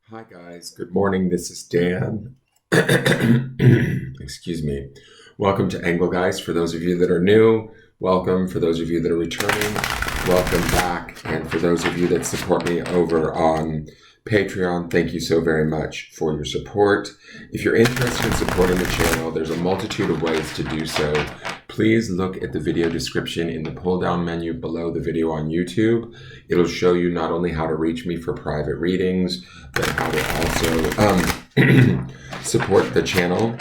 Hi guys, good morning. This is Dan. Excuse me. Welcome to Engelgeist. For those of you that are new, welcome. For those of you that are returning, welcome back. And for those of you that support me over on Patreon, thank you so very much for your support. If you're interested in supporting the channel, there's a multitude of ways to do so. Please look at the video description in the pull-down menu below the video on YouTube. It'll show you not only how to reach me for private readings, but how to also support the channel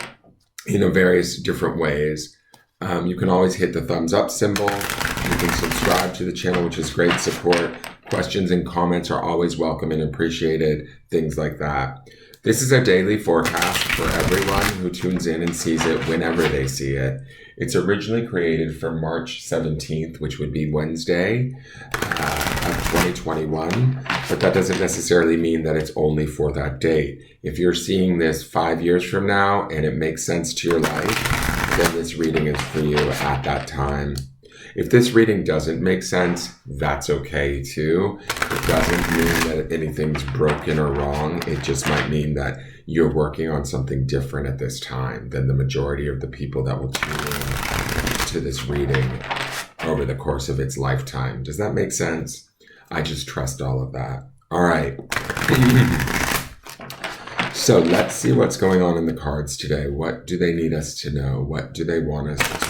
in various different ways. You can always hit the thumbs up symbol. You can subscribe to the channel, which is great support. Questions and comments are always welcome and appreciated, things like that. This is a daily forecast for everyone who tunes in and sees it whenever they see it. It's originally created for March 17th, which would be Wednesday of 2021, but that doesn't necessarily mean that it's only for that date. If you're seeing this 5 years from now and it makes sense to your life, then this reading is for you at that time. If this reading doesn't make sense, that's okay too. It doesn't mean that anything's broken or wrong. It just might mean that you're working on something different at this time than the majority of the people that will tune in to this reading over the course of its lifetime. Does that make sense? I just trust all of that. All right. So let's see what's going on in the cards today. What do they need us to know? What do they want us to know?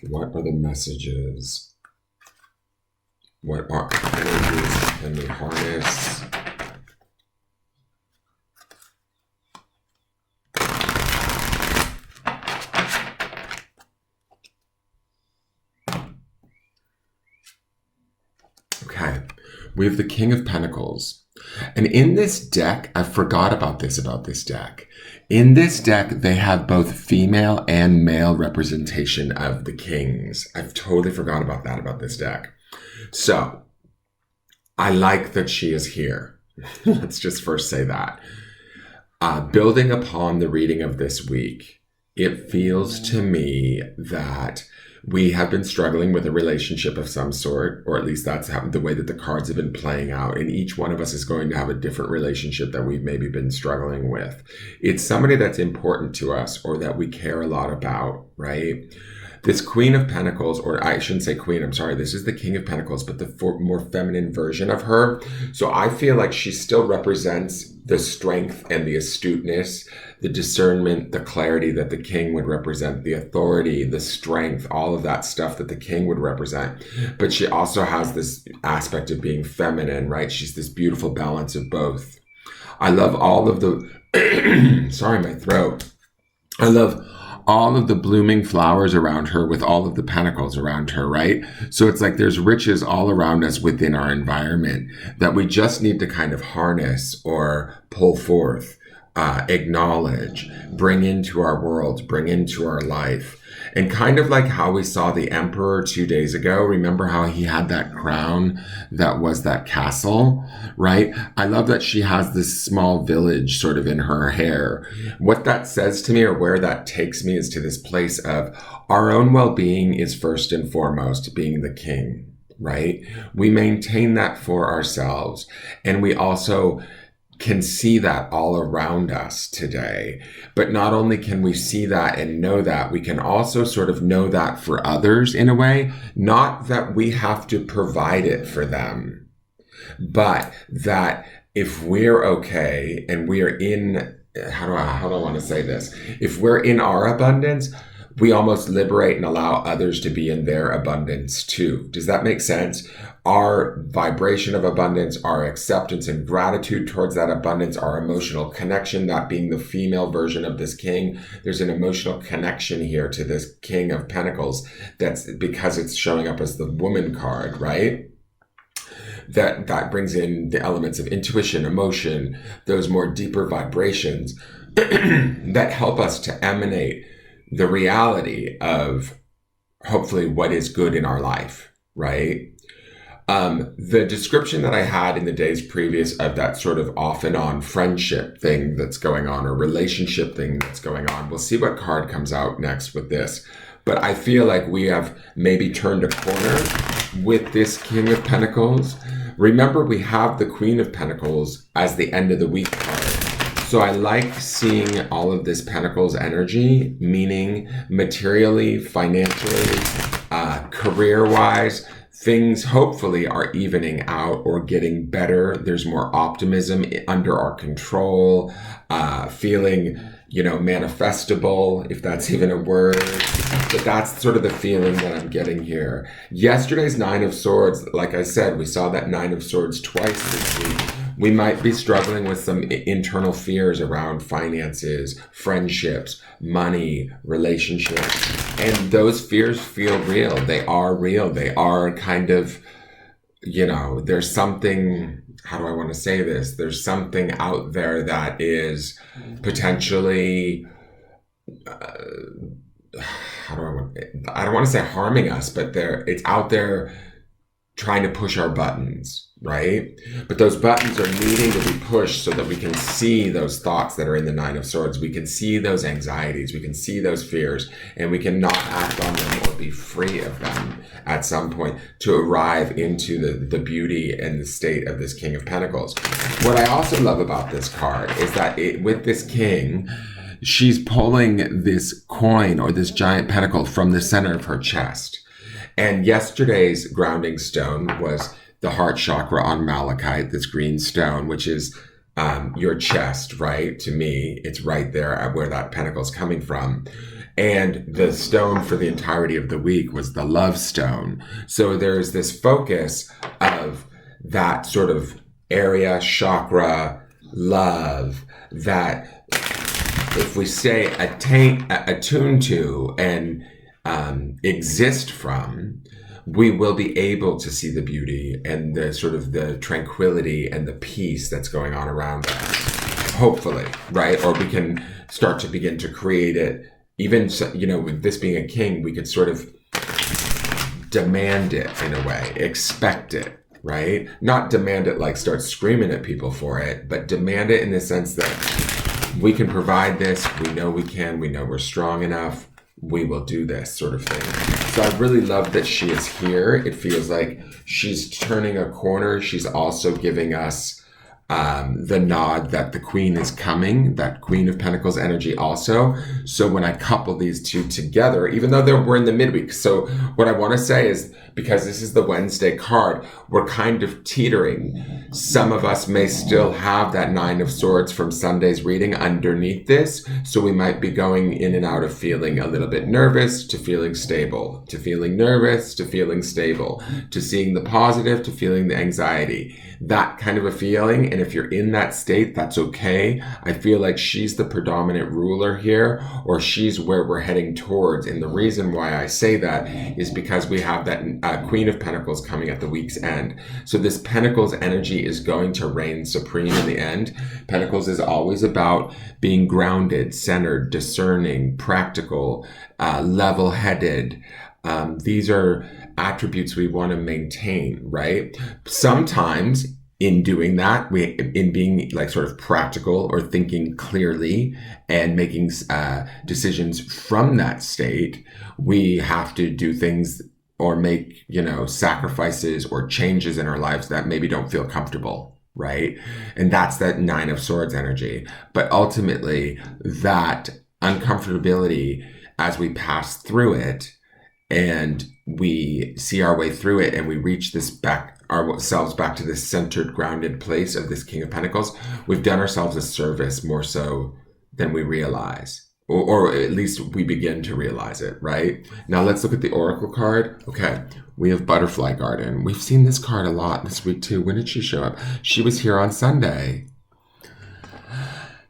What are the messages? What are energies can we harness? Okay, we have the King of Pentacles. And in this deck, I forgot about this deck. In this deck, they have both female and male representation of the kings. I've totally forgot about that about this deck. So, I like that she is here. Let's just first say that. Building upon the reading of this week, it feels to me that we have been struggling with a relationship of some sort, or at least that's the way that the cards have been playing out. And each one of us is going to have a different relationship that we've maybe been struggling with. It's somebody that's important to us or that we care a lot about, right? This Queen of Pentacles, or I shouldn't say Queen, I'm sorry, this is the King of Pentacles, but the more feminine version of her. So I feel like she still represents the strength and the astuteness, the discernment, the clarity that the king would represent, the authority, the strength, all of that stuff that the king would represent. But she also has this aspect of being feminine, right? She's this beautiful balance of both. I love all of the, sorry, my throat. I love all of the blooming flowers around her with all of the pentacles around her, right? So it's like there's riches all around us within our environment that we just need to kind of harness or pull forth, acknowledge, bring into our world, bring into our life. And kind of like how we saw the emperor 2 days ago, remember how he had that crown that was that castle, right? I love that she has this small village sort of in her hair. What that says to me, or where that takes me, is to this place of our own well-being is first and foremost being the king, right? We maintain that for ourselves. And we also can see that all around us today. But not only can we see that and know that, we can also sort of know that for others in a way, not that we have to provide it for them, but that if we're okay and we are in, how do I want to say this? If we're in our abundance, we almost liberate and allow others to be in their abundance too. Does that make sense? Our vibration of abundance, our acceptance and gratitude towards that abundance, our emotional connection, that being the female version of this king. There's an emotional connection here to this King of Pentacles. That's because it's showing up as the woman card, right? That brings in the elements of intuition, emotion, those more deeper vibrations that help us to emanate the reality of hopefully what is good in our life, right? The description that I had in the days previous of that sort of off and on friendship thing that's going on, or relationship thing that's going on, we'll see what card comes out next with this. But I feel like we have maybe turned a corner with this King of Pentacles, Remember, we have the Queen of Pentacles as the end of the week card. So I like seeing all of this Pentacles energy, meaning materially, financially, career-wise, things hopefully are evening out or getting better. There's more optimism under our control, feeling, manifestable, if that's even a word. But that's sort of the feeling that I'm getting here. Yesterday's Nine of Swords, like I said, we saw that Nine of Swords twice this week. We might be struggling with some internal fears around finances, friendships, money, relationships. And those fears feel real. They are real. They are kind of, there's something, how do I want to say this? There's something out there that is potentially, I don't want to say harming us, but it's out there trying to push our buttons, right? But those buttons are needing to be pushed so that we can see those thoughts that are in the Nine of Swords. We can see those anxieties. We can see those fears, and we can not act on them or be free of them at some point to arrive into the beauty and the state of this King of Pentacles. What I also love about this card is that with this King, she's pulling this coin or this giant pentacle from the center of her chest. And yesterday's grounding stone was the heart chakra on malachite, this green stone, which is your chest, right? To me, it's right there at where that pentacle is coming from. And the stone for the entirety of the week was the love stone. So there's this focus of that sort of area, chakra, love, that if we stay attuned to and exist from, we will be able to see the beauty and the sort of the tranquility and the peace that's going on around us, hopefully, right? Or we can start to begin to create it. Even, with this being a king, we could sort of demand it in a way, expect it, right? Not demand it like start screaming at people for it, but demand it in the sense that we can provide this, we know we can, we know we're strong enough, we will do this sort of thing. So I really love that she is here. It feels like she's turning a corner. She's also giving us the nod that the Queen is coming, that Queen of Pentacles energy also. So when I couple these two together, even though we're in the midweek, so what I want to say is, because this is the Wednesday card, we're kind of teetering. Some of us may still have that Nine of Swords from Sunday's reading underneath this. So we might be going in and out of feeling a little bit nervous to feeling stable, to feeling nervous to feeling stable, to seeing the positive to feeling the anxiety. That kind of a feeling. And if you're in that state, that's okay. I feel like she's the predominant ruler here, or she's where we're heading towards. And the reason why I say that is because we have that Queen of Pentacles coming at the week's end. So this Pentacles energy is going to reign supreme in the end. Pentacles is always about being grounded, centered, discerning, practical, level-headed. These are attributes we want to maintain, right? Sometimes in doing that, in being like sort of practical or thinking clearly and making decisions from that state, we have to do things or make, sacrifices or changes in our lives that maybe don't feel comfortable, right? And that's that Nine of Swords energy. But ultimately, that uncomfortability, as we pass through it and we see our way through it and we reach ourselves back to this centered, grounded place of this King of Pentacles, we've done ourselves a service more so than we realize. Or at least we begin to realize it, right? Now let's look at the Oracle card. Okay, we have Butterfly Garden. We've seen this card a lot this week too. When did she show up? She was here on Sunday.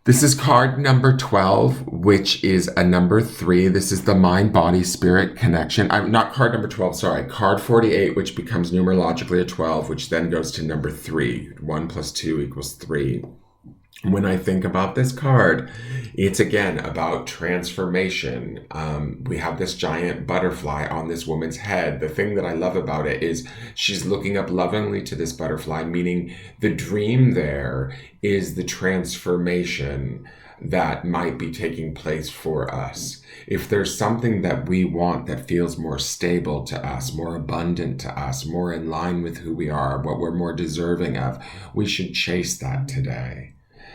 This is card number 12, which is a number 3. This is the mind-body-spirit connection. Not card number 12, sorry. Card 48, which becomes numerologically a 12, which then goes to number 3. 1 plus 2 equals 3. When I think about this card, it's again about transformation. We have this giant butterfly on this woman's head. The thing that I love about it is she's looking up lovingly to this butterfly, meaning the dream there is the transformation that might be taking place for us. If there's something that we want that feels more stable to us, more abundant to us, more in line with who we are, what we're more deserving of, we should chase that today.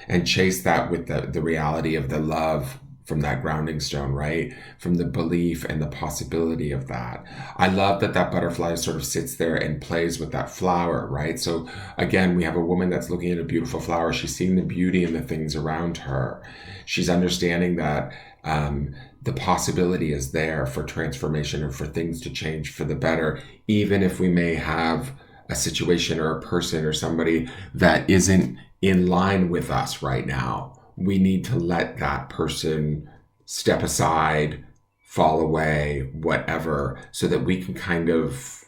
And chase that with the reality of the love from that grounding stone, right? From the belief and the possibility of that. I love that that butterfly sort of sits there and plays with that flower, right? So again, we have a woman that's looking at a beautiful flower. She's seeing the beauty in the things around her. She's understanding that the possibility is there for transformation and for things to change for the better, even if we may have a situation or a person or somebody that isn't in line with us right now. We need to let that person step aside, fall away, whatever, so that we can kind of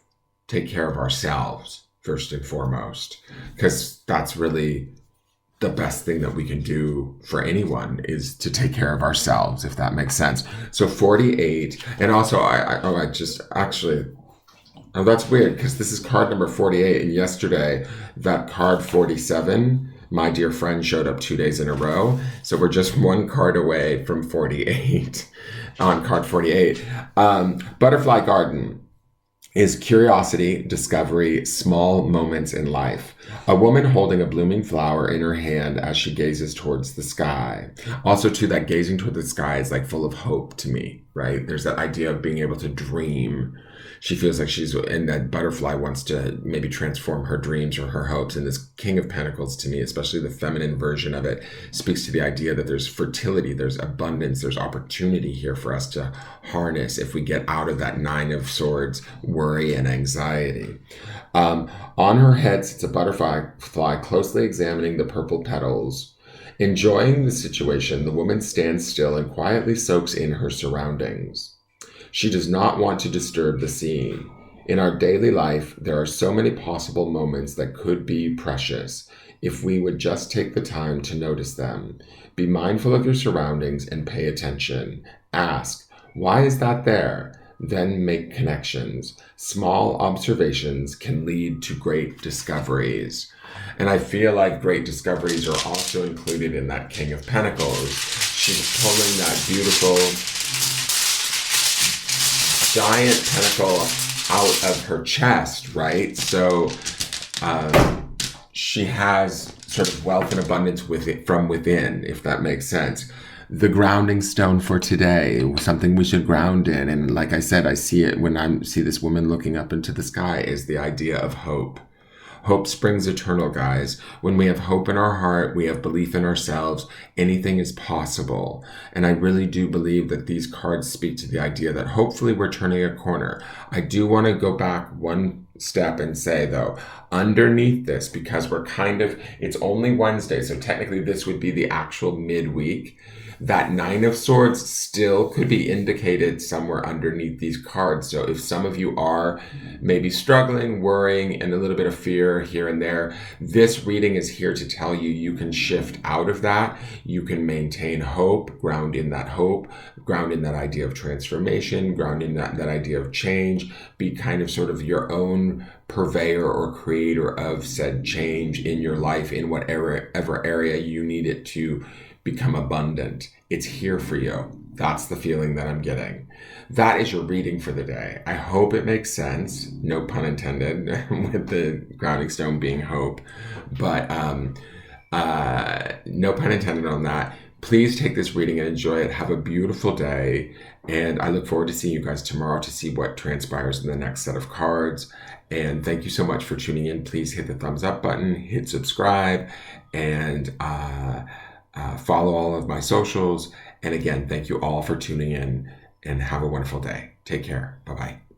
take care of ourselves first and foremost, because that's really the best thing that we can do for anyone is to take care of ourselves, if that makes sense. So 48, and also oh, that's weird because this is card number 48, and yesterday that card 47, my dear friend, showed up 2 days in a row. So we're just one card away from 48 on card 48. Butterfly Garden is curiosity, discovery, small moments in life. A woman holding a blooming flower in her hand as she gazes towards the sky. Also, too, that gazing toward the sky is like full of hope to me, right? There's that idea of being able to dream. She feels like and that butterfly wants to maybe transform her dreams or her hopes. And this King of Pentacles, to me, especially the feminine version of it, speaks to the idea that there's fertility, there's abundance, there's opportunity here for us to harness if we get out of that Nine of Swords worry and anxiety. On her head sits a butterfly closely examining the purple petals. Enjoying the situation, the woman stands still and quietly soaks in her surroundings. She does not want to disturb the scene. In our daily life, there are so many possible moments that could be precious if we would just take the time to notice them. Be mindful of your surroundings and pay attention. Ask, why is that there? Then make connections. Small observations can lead to great discoveries. And I feel like great discoveries are also included in that King of Pentacles. She's pulling that beautiful giant pentacle out of her chest, right? So she has sort of wealth and abundance from within, if that makes sense. The grounding stone for today, something we should ground in, and like I said, I see it when I see this woman looking up into the sky, is the idea of hope. Hope springs eternal, guys. When we have hope in our heart, we have belief in ourselves, anything is possible. And I really do believe that these cards speak to the idea that hopefully we're turning a corner. I do want to go back one step and say, though, underneath this, because it's only Wednesday, so technically this would be the actual midweek, that Nine of Swords still could be indicated somewhere underneath these cards. So if some of you are maybe struggling, worrying, and a little bit of fear here and there, this reading is here to tell you you can shift out of that. You can maintain hope, ground in that hope, ground in that idea of transformation, ground in that idea of change, be kind of sort of your own purveyor or creator of said change in your life in whatever area you need it to become abundant. It's here for you. That's the feeling that I'm getting. That is your reading for the day. I hope it makes sense. No pun intended, with the grounding stone being hope. But no pun intended on that. Please take this reading and enjoy it. Have a beautiful day. And I look forward to seeing you guys tomorrow to see what transpires in the next set of cards. And thank you so much for tuning in. Please hit the thumbs up button, hit subscribe, and follow all of my socials. And again, thank you all for tuning in, and have a wonderful day. Take care. Bye-bye.